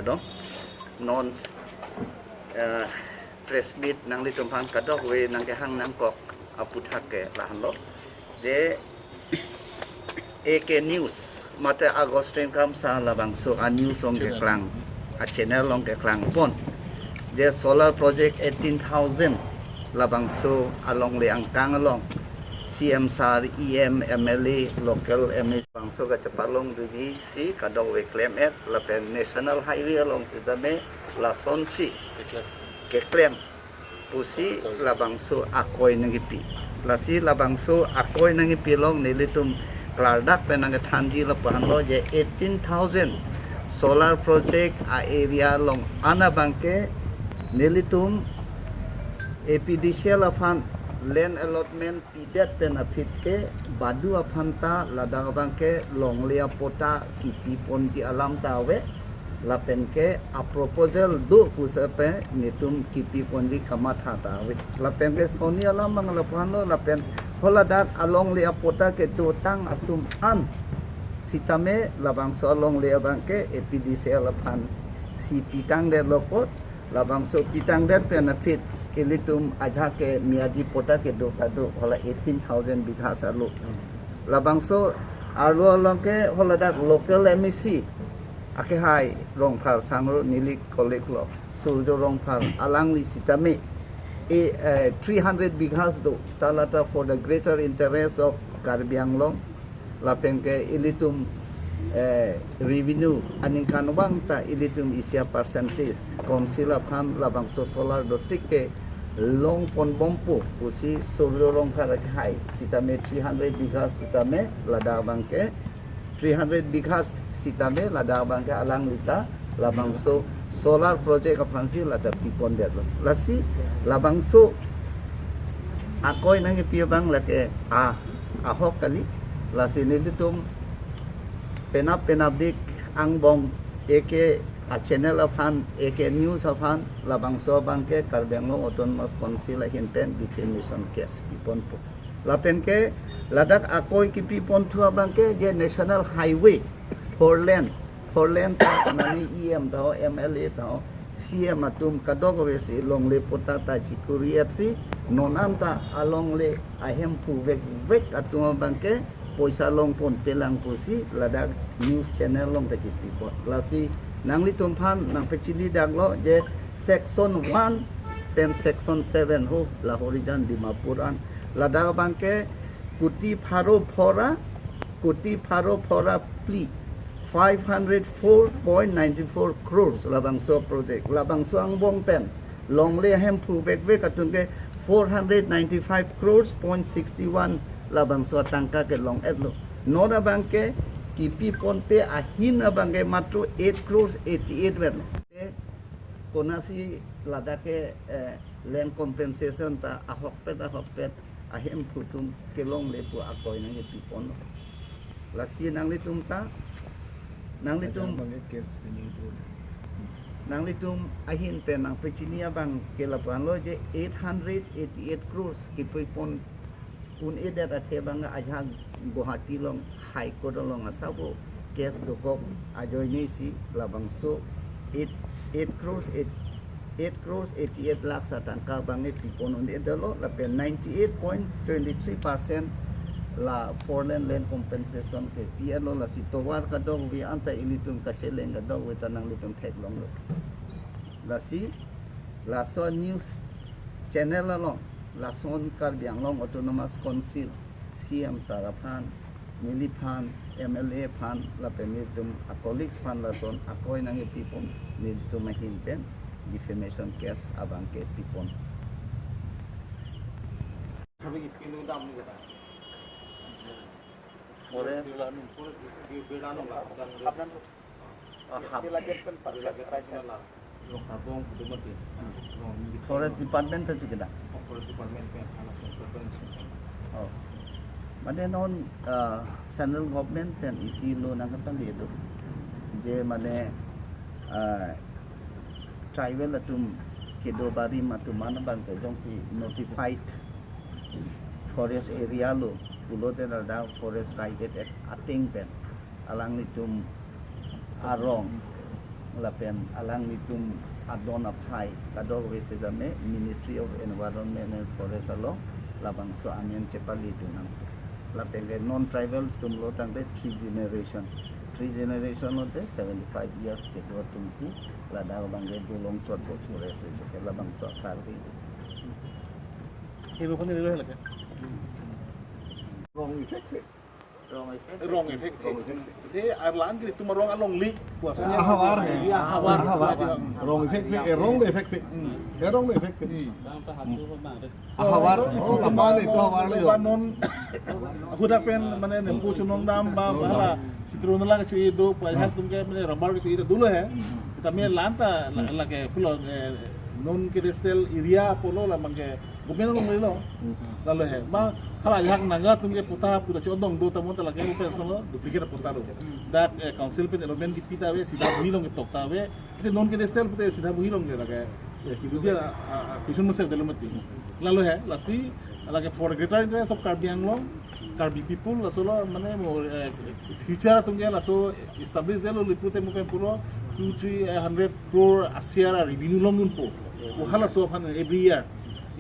dong non press meet nang li tumpan kadok we nang ke hang nang kok aput hake lahan lo je AK news mate agostin kam sa labang so a news ong ke klang a channel ong ke klang pon je solar project 18,000 labang so along le angkang along CM SAR EM MLA local MA bangso ka cepalong dugi si kadong we claim at lapen national highway along sidame la son si ke claim pusi labangso akoy nangipi lasi labangso akoy nangipi long nilitum klardak penang thandi la panlo je 18,000 solar project a area long ana bangke nilitum APDCL afan land allotment pidat benefit ke badu afanta ladang bangke longlia pota kipi ponji alam tawe lapen ke a proposal do pusape nitum kipi ponji kamata tawe lapen ke soni alam bang lapano lapen holadak along lia pota ke do tang atum an sitame labang so along lia bangke APDCL afan si pitang der lokot labang so pitang der benefit ilitum aja ke miadi pota ke do kado hola 18,000 bigha salu labangso arlo long ke hola dak local MEC ake hai rong phar sangro nili kolek lo suljo rong phar alang li sitame 300 bighas do talata for the greater interest of Karbi Anglong lapeng ke ilitum revenue aning kanwang ta ilitum isya percentage konsila phan labangso solar dotik ke long pon bompo usi solo long kharak hai sitame 300 bighas sitame lada bangke 300 bighas sitame lada bangke alang lita labangso solar project apansi lada pipon der lasi labangso akoy nang ipiyabang lake ahok kali lasi nilitum penap dik ang bong eke a channel afan AK news afan labangso bangke Karbi Anglong autonomous council hinten defamation case pipon po lapen ke ladak akoy ki pipon thua bangke je national highway four lane ta nani EM tao MLA tao CM atum kadog wesi long le pota ta chikuri FC nonanta along le ahem pu vek atum bangke poisa long pon pelang pusi ladak news channel long taki pipon lasi nangli tumpan nang pecini daglo je section 1 dan section 7 ho la horijan Dimapuran lada bangke kuti pharo phora pli 504.94 crores labangso project labangso angbong pen longle hem pu vek atunke 495 crores .61 labangso tangka ke long edlo nora bangke kipi ponpe ahin abangge matro 8 crores 88 ber konasi ladake land compensation ta ahokpet ahem putum kelong lepu akoy nang pipon lasi nang litum ahin pe nang pecinia bang kelapan lo je 888 crores kipipon un edat athe bang aja Guwahati long high court long asabo case do kok ajoy ni si labangso 8 crores 88 lakhs atangka bange pipon on edalo la 98.23% la foreign land compensation ke piano la sitowar kadong wi anta ilitum kacheleng kadong wi tanang litum thek long lo la si la so news channel long la son Karbi Anglong autonomous council CM Saraphan, Miliphan, MLA Phan, lapenitum colleagues Phan lason akoy nang ipipon nito mahinten defamation case abangke pipon. Kami inundam ni kata. Forest Forest department tu kita. Forest department oh. Mane non central government dan isi lo nang katang itu je mane tribal atum kedo bari matum mana bang ke jong si notified forest area lo pulo te ada forest right at ating pen alang itum arong lapen alang nitum adon apai kadok we sedame Ministry of Environment and Forest along labang so amen cepali tunang lapen non tribal tumlo tangde 3 generation hote 75 years ke dua tumsi lada bangge dulong tot bo forest ke labang so sarvi Ibu kan ini lagi. Wrong effect. Wrong effect. Jadi Ireland itu merong along li kuasanya. Hawar. Hawar. Wrong effect. Wrong effect. Wrong effect. Hawar. Oh, lapan itu hawar le. Non aku dah pen mana ni pucuk nong dam bala sitrun lang cuy itu payah tumke mana rambar cuy itu dulu ya. Kita mana lanta lagi pulau non kristal area polo lah mangke gubernur nong lilo. Lalu ya, ma hala yang naga tumke puta condong do tamu tak lagi rupiah solo duplicate puta do. Dak council pen element di pita we sida buhilong ke tokta we itu non kristal pute sida buhilong ke lagi. Kibu dia kisun masih dalam mati. Lalu ya, lasi lagi for greater interest of Karbi Anglong, Karbi people laso lo mana mau future tumke laso establish dia lo lipute mungkin pulo 200-300 crore asiara revenue longun po. Hala so pan every year.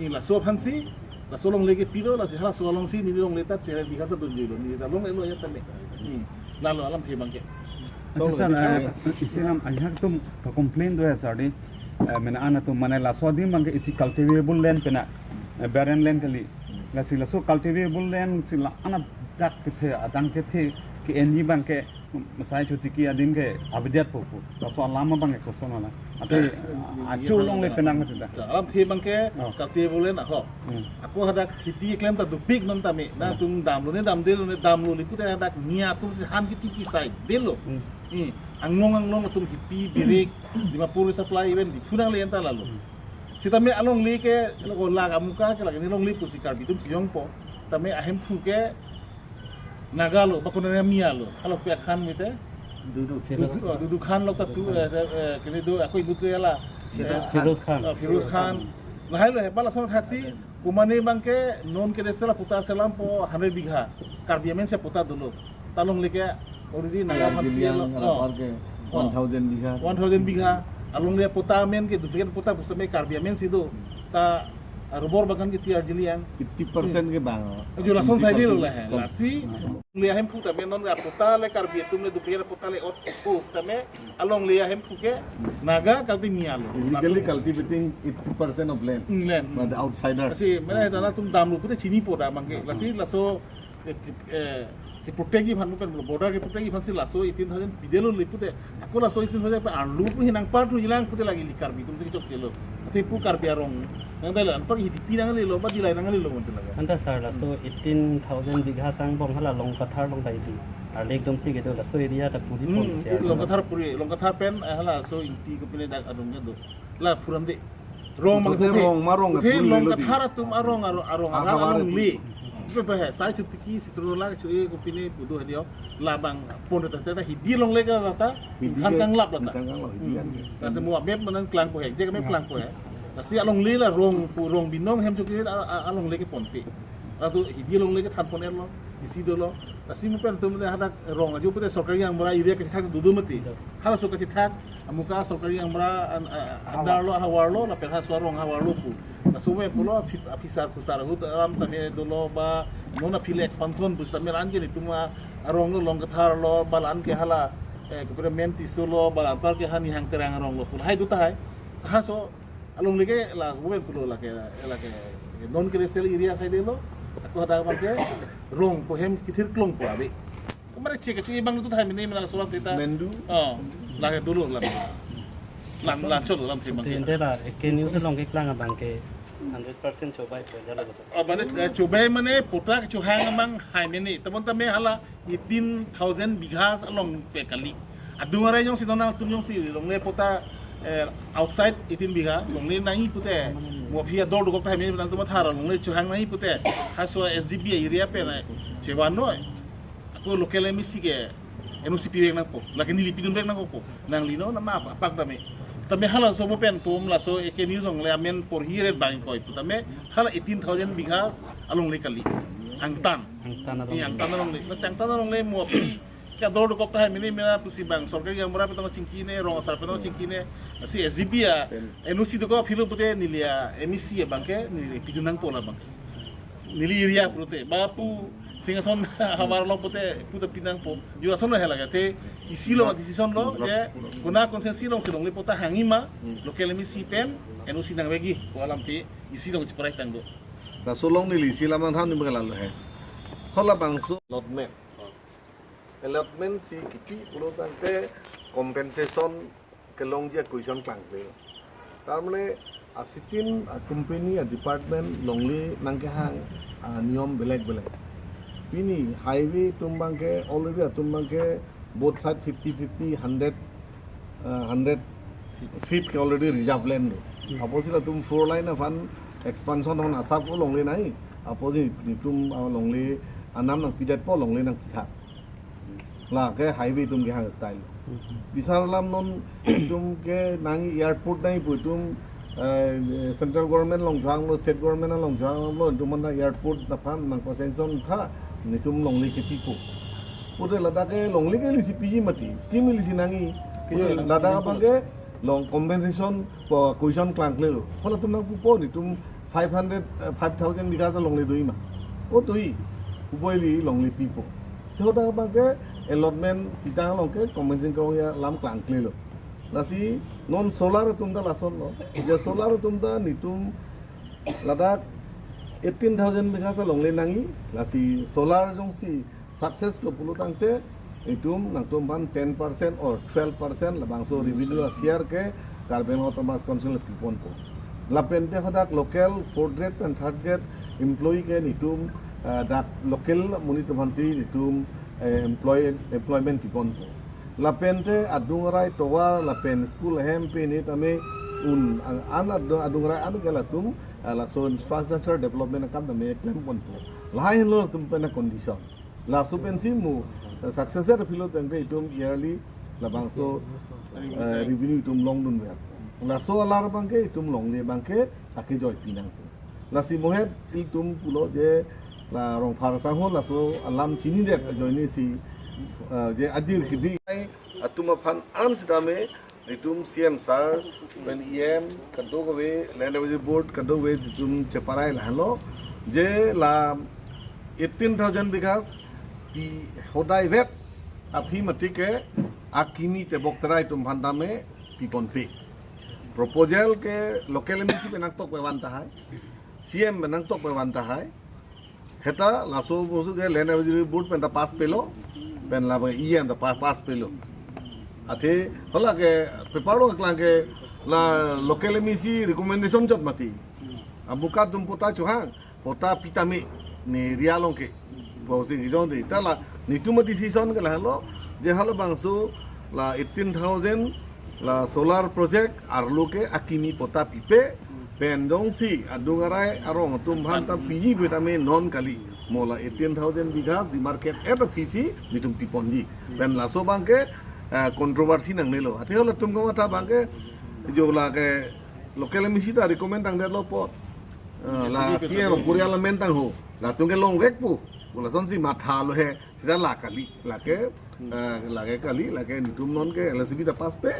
Ini lah so pan si, lah so long lagi piro lah si hala so long si ni long letat cera di kasa tunjuk lo. Ni long elo ya tadi. Lalu alam he bangke. Islam ayah tu komplain tu ya sari. Mana anak tu mana lah so di bangke isi cultivable land pena barren land kali. Lah si lah so cultivable land si lah anak dak kita adang kita ke enji bangke masai cuti ki adin ke abdiat popo. Lah so lama bangke kosan lah. Ate acu long le penang tu dah. Alam he bangke cultivable land aku. Aku ada kiti klaim tak dupik non tami. Nah tum dam lo ni dam del ni dam lo lipu ada niat tu si han kiti ki side del lo. Anglong tum hipi birik 50 supply event di kurang le enta lalu. Kita me along le ke lo laga muka ke lagi ni long le pusi karbi tum siong po. Tame ahem fu ke nagalo bakuna mia lo. Kalau pihak khan mite duduk khan lo tu kini do aku ibu tu ya lah. Firuz Khan. Nah hai lo bala son taksi kumane bangke non ke desela puta selam po 100 bigha. Karbi men se puta dulu. Talong le ke already naga phampian lo 1000 bigha 1000 bigha along dia puta men ke duplicate puta pustame Karbi men sido ta robor bagan ke tiar jiliang 50% ke bang. jo lason sai dilo lah lasi liya hem puta men non ga puta le Karbi tum le duplicate puta le ot pustame along liya hem puke naga kalti mialo Illegally cultivating 80% of land by the outsider. lasi mena dana tum dam lu pute chini poda mangke lasi laso ke protegi bhan pen border ke protegi bhan si laso 18000 bidelo lipute aku laso 18000 pa anlu pu hinang part hilang pute lagi likar bi tum se chok telo ate pu kar biarong nang dala an par hi di nang le lo ba dilai nang le lo mon telaga anta sar la so 18000 bigha sang bong hala long kathar long dai di ar lek dom si ke do la so area ta puri pon se long kathar pen hala so inti ko pele dak adong do la puram de rong marong ke long kathar tum arong li berbahaya saya cutiki situlah cuy kupini butuh dia labang pon tata hidi long lega tata kan kang lap tata dan semua beb menan klang pohe je kami klang pohe nasi along lila rong binong hem cuki along lega ponti atau hidi long lega tan poner lo isi dolo nasi mupen tu mana ada rong aja pun sorkari yang mera area kecil dudu mati hal so kecil muka sorkari yang mera andar lo hawar lo la perha suarong hawar lo pu nasume pulo afisar pusar hut alam tame dolo ba nona pile expansion bus tame anje ni tuma arong lo long kathar lo balan ke hala kepada menti solo balan par ke hani hang terang arong lo pun hai duta hai ha so along lege la gobe pulo la ke non kresel area sai de lo aku ada pakai rong pohem kitir klong po abi kemarin cek ibang itu hai mini mana soal kita mendu lah dulu lan cholo lam tri te ente la ke news long ke klang abang ke 100% cobai pe jalo basa mana cobai mana putra ke hang amang hai mini teman tame hala 18000 bighas along pe kali adu ngarai jong si donang tunyong si long le puta outside 18 bigha long le nai pute mo phia dor do ko hai mini nang tuma thara long le hang nai pute haso SGB area pe na chewan noi aku local emisi ke NUCP rek nang po lagi ni lipidun rek nang ko nang lino na ma pak tame tame hala so mo pen tum la so eke news ong le amen por hiret bang ko itu tame hala 18000 bighas along le kali angtan ana long le na angtan long le mo kador kok tahan ini mena pusibang sorkari yang berapa tama cingkine rong asar peno cingkine si SGB ya enusi doko film pute nilia emisi ya bangke nili pidunang pola bangke nili iria pute bapu singa son hamar lo pute pinang po juga son hela gate isi lo decision lo ya guna konsensi lo silong le pota hangima lokal emisi pen enusi nang begi ko alam pi isi lo ceperai tanggo ta solong ni li silaman han ni mengala lo he hola bangso allotment allotment si kiti pulo tante compensation kelong dia question klang le tar mane asitin company a department longli nangke hang niom belek ini highway tumbangke already tumbangke both side 50-50 100 feet ke already reserve land opposite tum 4 line fan expansion on asap ko longli nai opposite tum longli anam nang pidat po longli nang pitha la ke highway tum ke hang style bisarlam non tum ke nangi airport nai pu tum central government long jang lo state government long jang lo tum na airport na fan nang concession tha ni tum longli ke pipo pure ladake longli ke lisi piji mati scheme lisi nangi ladaka bangke long compensation for question clank le hola tum nang pupo ni tum 5000 bigas longli doi ma o doi upoi longli pipo so da bangke allotment kita longke compensation ko ya lam clank le lo lasi non solar tum da lason lo je solar tum da ni tum ladak 18,000 bigas longli nangi lasi solar jong si success ko pulu tangte itum nang tum ban 10% or 12% labang so revenue share ke carbon automas council pipon po lapente hodak local 4th grade and 3rd grade employee ke nitum dak local munit bansi nitum employment pipon po lapente adungrai towa lapen school hempe ni tame un adungrai anu galatum la so infrastructure development kam tame claim pon po lain lo tum pena condition la supensi mu successor philo tangke itum yearly labang so revenue itum long dun ya la so alar bangke itum long le bangke ake joy pinang la si mohet itum pulo je la rong phar sang ho la so alam chini de joy ni si je adir kidi atuma phan ans dame itum CM sir ben EM kado go we land revenue board kado we itum cheparai la lo je la 18,000 bigas pi hodai vet api matike akini te boktrai tum bhandame pi ponpe proposal ke local MNC benak tok bewanta hai CM benak tok bewanta hai heta laso bosu ke land revenue board penta pass pelo ben la EM da pass pelo ate hola ke preparo klang ke la local MNC recommendation jot mati abuka tum pota chuhang pota pitame ni rialong ke bosi gijon de tala ni tuma decision ke halo je halo bangsu la 18,000 la solar project arlo ke akimi pota pipe pendong si adungarai arong tum bhanta piji betame non kali mola 18,000 bigas di market eta fisi ni tum piponji pen la so bangke controversy nang nelo ate holo tum ko mata bangke jo la ke local MNC ta recommend tang lo po la CM kuriala mentang ho la tung ke long vek pu bola son si matha lo he sida la ke kali la ke nitum non ke LSB ta pas pe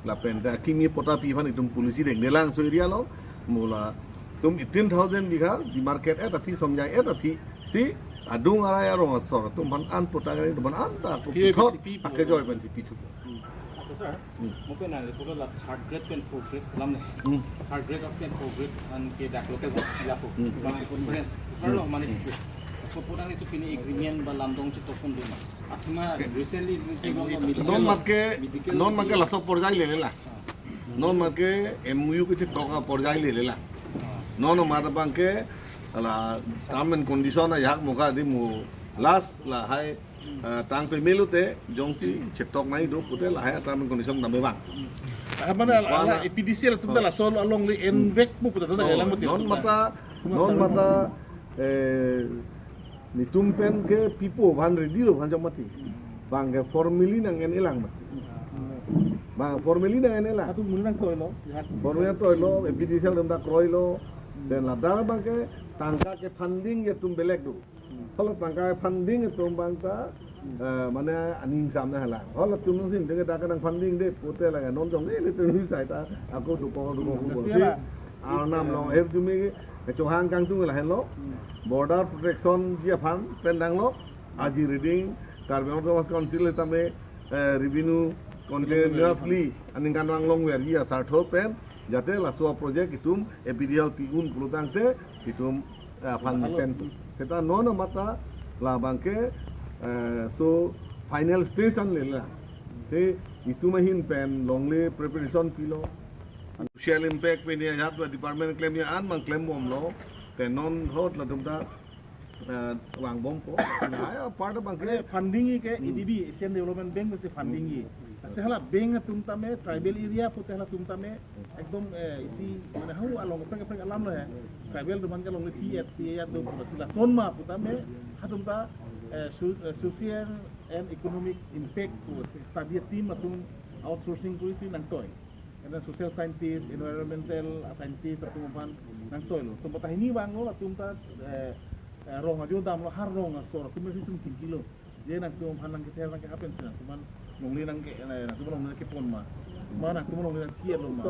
la penta kimi pota pi fan itum polisi deng nelang so area lo mula tum 18,000 biga di market eta fi somjai eta fi si adung araya rong asor tum ban an pota ngani ban an ta pu thot pakai joy ban si pitu sir mungkin ada pula la 3rd grade pen 4th grade lam ne 3rd grade of pen 4th grade an ke dak local la po bang conference kalau mana itu so purang itu pini agreement ba lamdong chito pun duma atma recently non make la so porjai le lela non make MU ke toka porjai le lela non mar bangke la term and condition ya muka di mu last la hai tang pe melute jongsi chetok nai do pute la hai term and condition tambe bang mana ala EPDC tu la solo along le envek mu puta tu dalam non mata ni tumpen ke pipo van ready lo van jamati bang ke formally nang en elang mati bang formally nang en elang atu mulang to lo formally to lo EPDC dam da kroi lo den la da bang ke tangka ke funding ye tum belek do kalau tangka funding ye tum bang ta mana aning samna hala hola tum sing de ta kadang funding de pote la non jong le tu sai ta aku tu ko nam long heb tu mi ke chohang kang tu la hello border protection dia fan pendang lo aji reading carbon council ta me revenue continuously aning kan wang long wer dia sartho pen jate la so project itum epidemial tiun pulutang te itum fan center kita non mata la bangke so final station le la te itu mahin pen longle preparation kilo social impact pe ni hat department claim ya an mang claim bom lo te non hot la tumta wang bom ko na part bangke funding ke EDB Asian Development Bank से funding ही ऐसे हला बैंक तुमता में tribal area पुते हला तुमता में एकदम इसी माने हाउ along पे alam lo है ट्राइबल तो बंके along PFP या तो बसला सोन मा पुता में हा तुमता social and economic impact को study team atum outsourcing ko isi nang toy and social scientist environmental scientist atum pan nang toy lo tumta ini bang lo tumta rong ajo dam lo har rong asor tum mesti tum kilo je nang tum pan nang kita nang ke happen tuman nong li nang ke nang tum nong ke pon ma nang tum nong nang kier lo ma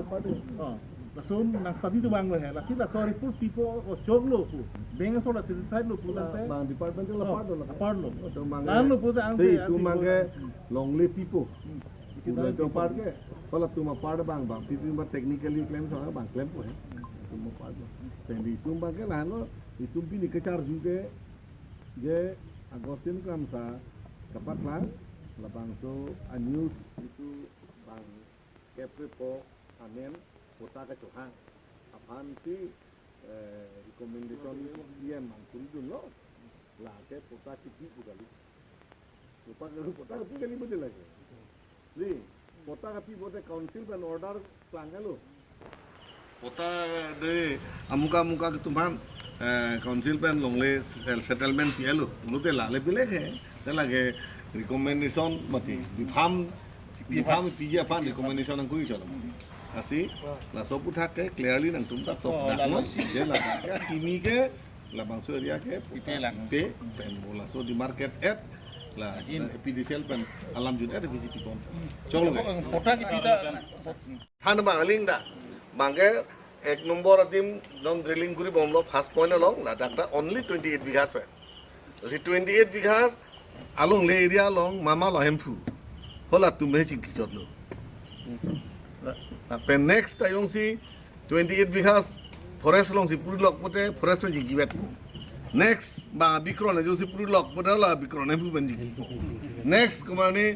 lasun nang study tu bang lo he la kita sorry for people o chog lo pu beng so la side lo pu bang department la part lo mang lan lo pu ang te tu mange lonely people kita to part ke kalau tu ma part bang pipi ma technically claim so bang claim ko hai tu ma part pendi tu bang ke lan lo itu pini kecar juga je Agustin Kramsa kapat lang labang so a news itu bang keprepo amen kota ka chohang apan ti recommendation dia mangkuri dulu lah ke kota tipi bugali lupa kota tipi kali betul lagi li kota tipi bote council ban order langalo kota de amuka ketumpan council ban longle settlement pialo lute la le bile ke lage recommendation mati bifam pija pan recommendation ang kui chalo asi la sopu thake clearly nang tumta top dakno je la ka kimi ke la bangso area ke pe pen bola so di market at la epidicial pen alam jun at visit pon cholo kota kita han bang ling da bangke ek number adim non drilling kuri bomlo first point along la dakta only 28 bighas pe si 28 bighas along le area along mama lo hempu hola tumbe ching kichot lo pen next tayong si 28 bighas forest long si puri lok pote forest lo jing giwet next ba bikron jo si puri lok pote la bikron hempu banji next kumani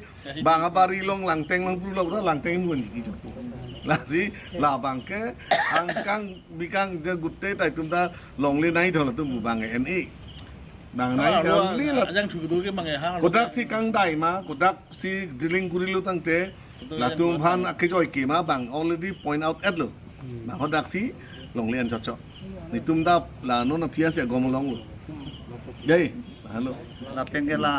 ba ngabari long langteng long puri lok langteng hempu banji kichot lah si lah bangke angkang bikang je gutte tai tumta longle nai thol tu bu bang NE bang nai kali la yang chu du ke mang ha kodak si kang dai ma kodak si drilling kurilu tangte la tum phan akijoi ki ma bang already point out at lo ma kodak si longle an chot chot ni tumda la no na phia se gom long lo dei halo la pengela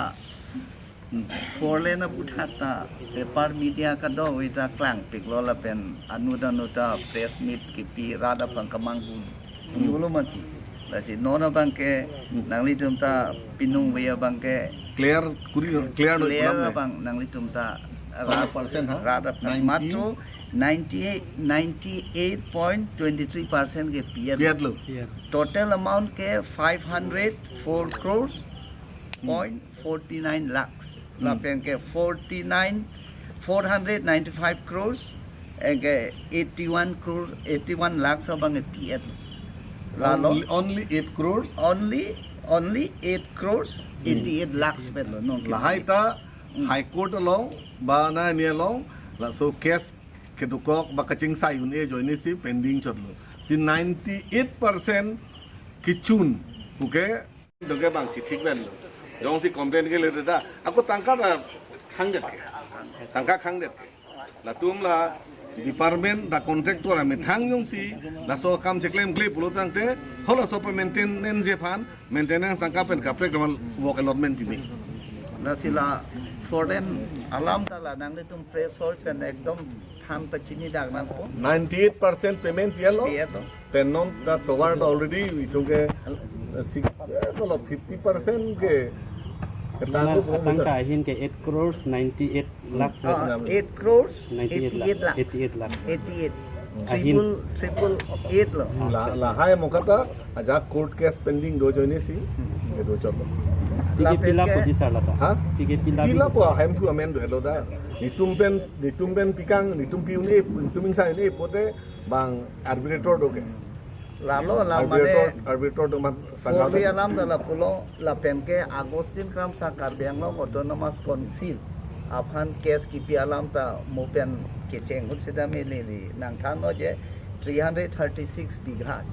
Forlena Buthata paper media ka do wita klang piklola pen anuda press meet kipi rada pangkamang gun yulo mati lasi nona bangke nangli tumta pinung weya bangke clear do bang nangli tumta percent ha rada matro 98.23% ke piat lo total amount ke 504 crores 0.49 lakhs lapen ke 495 crores ke 81 lakhs abang PF lalo only 8 crores only 8 crores 88 lakhs pelo no lahai ta high court along ba na ni along la so case ke dukok ba kaching sai un e join si pending chotlo si 98% kichun oke doge bang si thik ben lo jong si complain ke le da aku tangka khang det la tum la department da contractor ame thang yong si la so kam se claim clip lo tangte hola so maintenance je phan maintenance tangka pen ka prek work allotment ti na sila foreign alam tala nang tum press hol pen ekdom tham pachini dag na ko 98% payment yellow PF penon da toward already we took a 50% ke Mana atang kahin ke 8 crores 98 lakhs 8 crores 98 lakh 88 88 lakh 88 Ahin. triple 8 loh. Lahai mokata aja court case pending do joine si do cholo. Tiga pila Lapet po ke- di salata. Ha? Tiga pila. Pila po hem tu amen do hello da. Nitumpen pikang nitum piu ni nituming sai ni pote bang arbitrator do ke. Lalu lah mana Arbitrator do man Polri alam dalam pulau la penke Agustin kram sakar biang lo autonomous council aphan kes kipi alam ta mopen keceng hut sida melili nang than lo je 336 bighas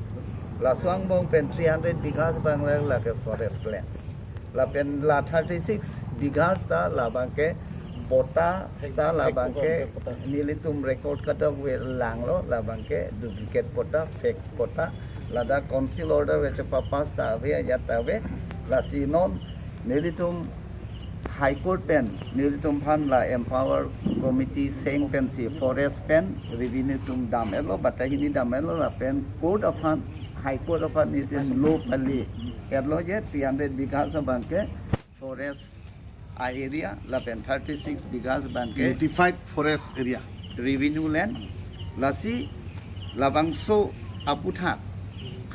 la suang bong pen 300 bighas bang la ke forest land la pen la 36 bighas ta la bangke pota ta la bangke nilitum record kata we lang lo la bangke duplicate pota fake pota lada council order which papas ta ave ya ta ave la sinon nilitum high court pen nilitum phan la empower committee seng pen si forest pen revenue tum damelo batahini damelo la pen court of han high court of han is low pali erlo je 300 bighas bangke forest area la pen 36 bighas bangke notified forest area. revenue land lasi labangso aputha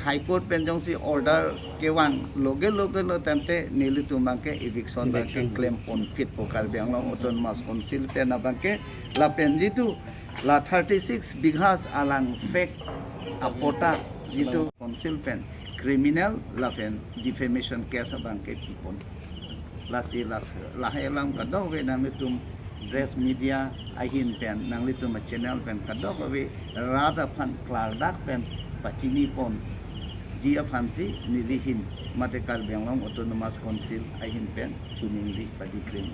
high court penjong si order kewang loge lo tante nili tumangke eviction bangke claim on fit pokal biang lo autonomous council pen abangke la penji tu la 36 bighas alang fake apota jitu council pen criminal la pen defamation case abangke tipon lasi lahelam kadong we nang litum dress media ahin pen nang litum channel pen kadong we rada phan klardak pen pachini pon ji aphansi nilihin matekal benglong autonomous council ahin pen chuning di padi krim